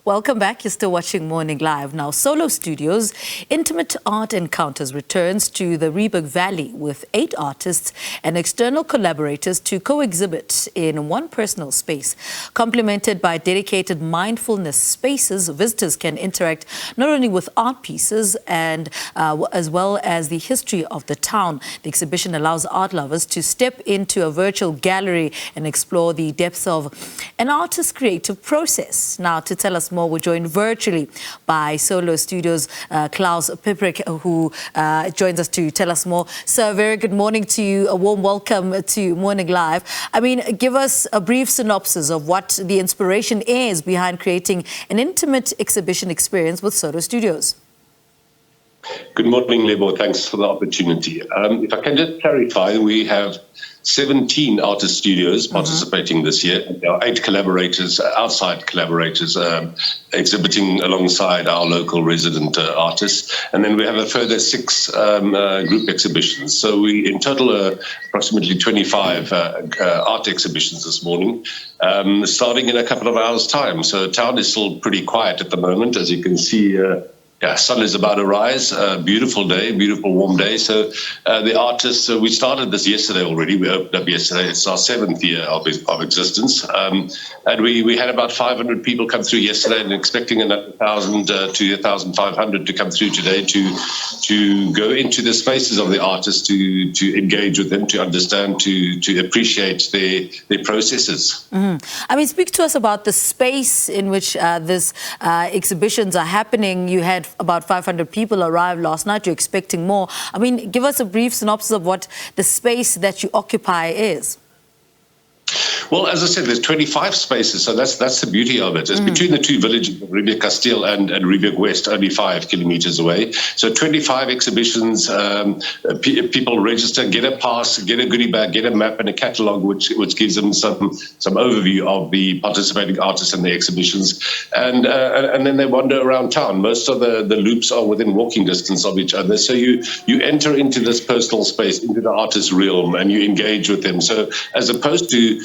Welcome back. You're still watching Morning Live. Now, Solo Studios Intimate Art Encounters returns to the Riebeek Valley with 8 artists and external collaborators to co-exhibit in one personal space. Complemented by dedicated mindfulness spaces, visitors can interact not only with art pieces and as well as the history of the town. The exhibition allows art lovers to step into a virtual gallery and explore the depths of an artist's creative process. Now, to tell us more, we're joined virtually by Solo Studios Klaus Piprek, who joins us to tell us more. So, very good morning to you. A warm welcome to Morning Live. I mean, give us a brief synopsis of what the inspiration is behind creating an intimate exhibition experience with Solo Studios. Good morning, Lebo. Thanks for the opportunity. If I can just clarify, we have 17 artist studios participating this year. There are 8 collaborators, outside collaborators, exhibiting alongside our local resident artists. And then we have a further 6 group exhibitions. So we, in total, approximately 25 art exhibitions this morning, starting in a couple of hours' time. So town is still pretty quiet at the moment, as you can see. Sun is about to rise. Beautiful day, beautiful warm day. So the artists, we started this yesterday already. We opened up yesterday. It's our 7th year of existence. And we had about 500 people come through yesterday and expecting another 1,000 to 1,500 to come through today to go into the spaces of the artists, to engage with them, to understand, to appreciate their processes. I mean, speak to us about the space in which these exhibitions are happening. You had about 500 people arrive last night. You're expecting more. I mean, give us a brief synopsis of what the space that you occupy is. Well, as I said, there's 25 spaces, so that's the beauty of it. It's between the 2 villages of Riebeek Kasteel and Riebeek West, only 5 kilometers away. So 25 exhibitions, people register, get a pass, get a goodie bag, get a map and a catalogue, which gives them some overview of the participating artists and the exhibitions. And then they wander around town. Most of the loops are within walking distance of each other. So you enter into this personal space, into the artist's realm, and you engage with them. So as opposed to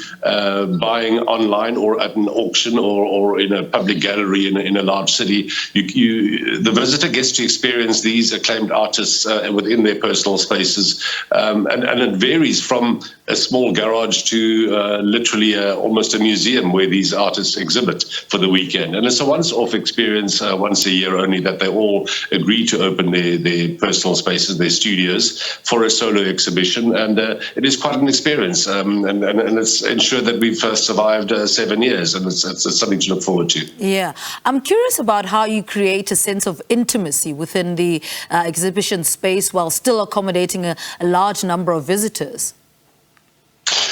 buying online or at an auction or in a public gallery in a large city, the visitor gets to experience these acclaimed artists within their personal spaces, and it varies from a small garage to literally almost a museum where these artists exhibit for the weekend. And it's a once-off experience, once a year only, that they all agree to open their personal spaces, their studios, for a solo exhibition. And it is quite an experience, and it's ensured that we've survived 7 years, and it's something to look forward to. Yeah. I'm curious about how you create a sense of intimacy within the exhibition space while still accommodating a large number of visitors.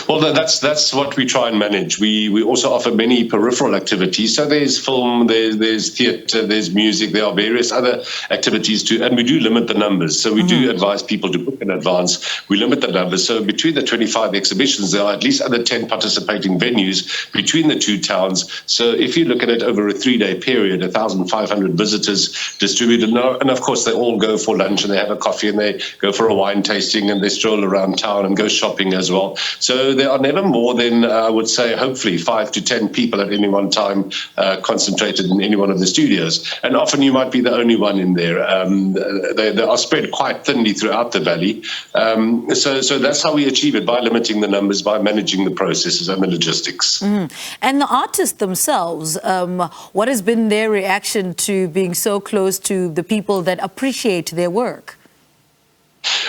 Well, that's what we try and manage. We also offer many peripheral activities. So there's film, there's theatre, there's music, there are various other activities too, and we do limit the numbers. So we do advise people to book in advance. We limit the numbers. So between the 25 exhibitions, there are at least other 10 participating venues between the 2 towns. So if you look at it over a 3-day period, 1,500 visitors distributed. And of course, they all go for lunch and they have a coffee and they go for a wine tasting and they stroll around town and go shopping as well. So there are never more than, I would say, hopefully 5 to 10 people at any one time concentrated in any one of the studios. And often you might be the only one in there. They are spread quite thinly throughout the valley. So that's how we achieve it, by limiting the numbers, by managing the processes and the logistics. And the artists themselves, what has been their reaction to being so close to the people that appreciate their work?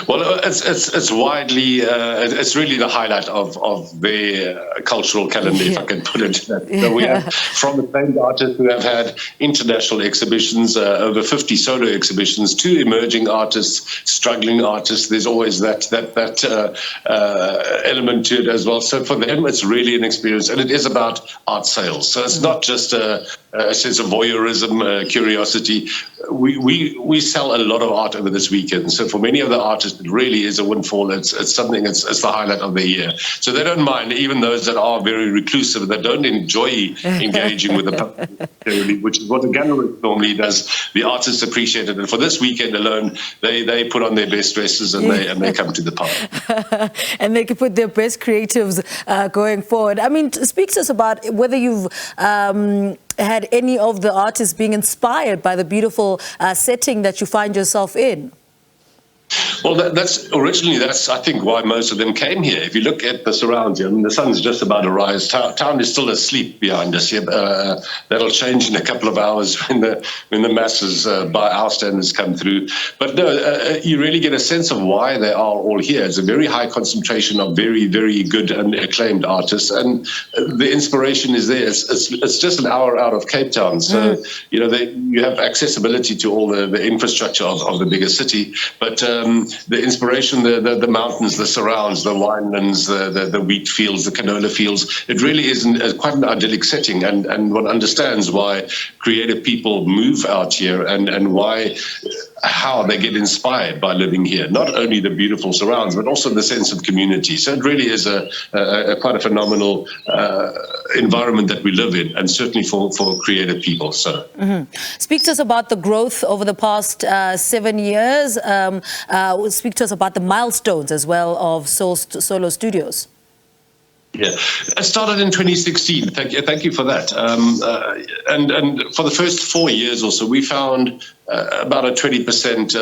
Well, it's widely, it's really the highlight of their cultural calendar, if I can put it that way. So we have from acclaimed artists who have had international exhibitions, over 50 solo exhibitions, to emerging artists, struggling artists. There's always that element to it as well. So for them, it's really an experience, and it is about art sales. So it's not just a sense of voyeurism, curiosity. We sell a lot of art over this weekend. So for many of the artists artists, it really is a windfall. It's something, it's the highlight of the year. So they don't mind, even those that are very reclusive, that don't enjoy engaging with the public, which is what the gallery normally does. The artists appreciate it. And for this weekend alone, they put on their best dresses and they come to the park. And they can put their best creatives going forward. I mean, speak to us about whether you've had any of the artists being inspired by the beautiful setting that you find yourself in. Well, that's I think why most of them came here. If you look at the surrounds here, I mean, the sun's just about to rise. Town is still asleep behind us here. That'll change in a couple of hours when the masses, by our standards, come through. But no, you really get a sense of why they are all here. It's a very high concentration of very, very good and acclaimed artists, and the inspiration is there. It's just an hour out of Cape Town, so you know you have accessibility to all the infrastructure of the bigger city, but the inspiration, the mountains, the surrounds, the winelands, the wheat fields, the canola fields, it really is quite an idyllic setting, and one understands why creative people move out here and how they get inspired by living here. Not only the beautiful surrounds, but also the sense of community. So it really is quite a phenomenal environment that we live in, and certainly for creative people. So, Speak to us about the growth over the past 7 years. Speak to us about the milestones as well of Solo Studios. Yeah, I started in 2016. Thank you for that. And for the first 4 years or so, we found about a 20%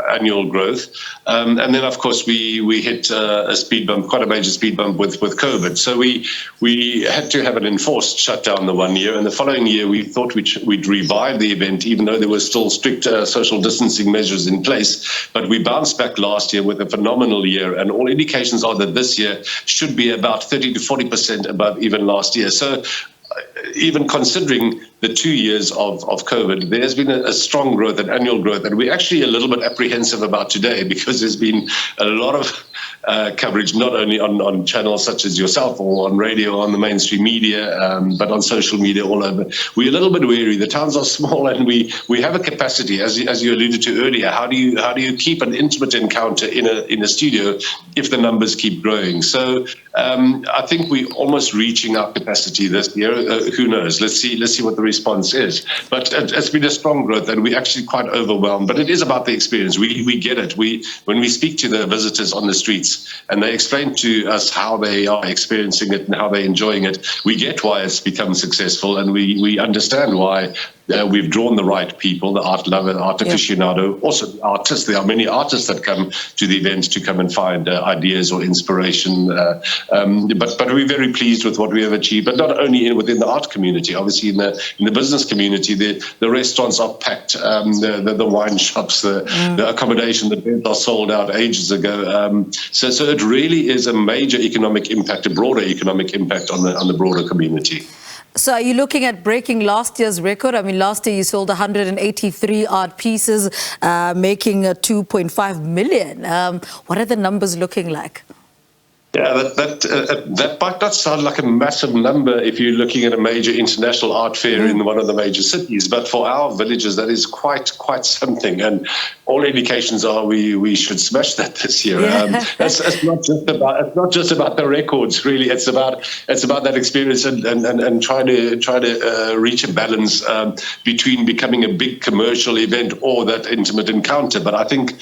annual growth. And then, of course, we hit a speed bump, quite a major speed bump with COVID. So we had to have an enforced shutdown the 1 year. And the following year, we thought we'd revive the event, even though there were still strict social distancing measures in place. But we bounced back last year with a phenomenal year. And all indications are that this year should be about 30 to 40% above even last year. So even considering the 2 years of COVID, there's been a strong growth, an annual growth, and we're actually a little bit apprehensive about today because there's been a lot of coverage, not only on channels such as yourself or on radio, on the mainstream media, but on social media all over. We're a little bit wary. The towns are small, and we have a capacity, as you alluded to earlier. How do you keep an intimate encounter in a studio if the numbers keep growing? So I think we're almost reaching our capacity this year. Who knows? Let's see what the response is. But it's been a strong growth, and we're actually quite overwhelmed. But it is about the experience. We get it. When we speak to the visitors on the streets, and they explain to us how they are experiencing it and how they're enjoying it, we get why it's become successful, and we understand why we've drawn the right people, the art lover, the art aficionado, also the artists. There are many artists that come to the event to come and find ideas or inspiration. But we're very pleased with what we have achieved, but not only within the art community, obviously in the business community. The restaurants are packed, the wine shops, the accommodation, the beds are sold out ages ago. So it really is a major economic impact, a broader economic impact on the broader community. So are you looking at breaking last year's record? I mean, last year you sold 183 art pieces, making 2.5 million. What are the numbers looking like? Yeah, that might not sound like a massive number if you're looking at a major international art fair in one of the major cities, but for our villages, that is quite something. And all indications are we should smash that this year. It's not just about the records, really. It's about that experience and trying to reach a balance between becoming a big commercial event or that intimate encounter. But I think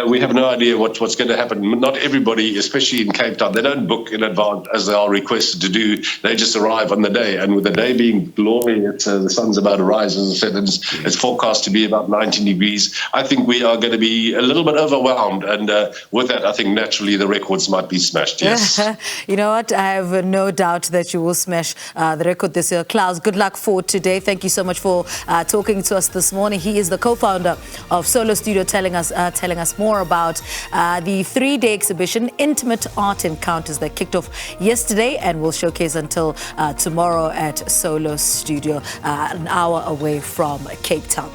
we have no idea what's going to happen. Not everybody, especially in Cape Town, they don't book in advance as they are requested to do. They just arrive on the day. And with the day being glorious, the sun's about to rise, as I said, and it's forecast to be about 19 degrees. I think we are going to be a little bit overwhelmed. And with that, I think naturally the records might be smashed, yes. You know what? I have no doubt that you will smash the record this year. Klaus, good luck for today. Thank you so much for talking to us this morning. He is the co-founder of Solo Studio, telling us more about the 3-day exhibition, Intimate Art Encounters, that kicked off yesterday and will showcase until tomorrow at Solo Studio, an hour away from Cape Town.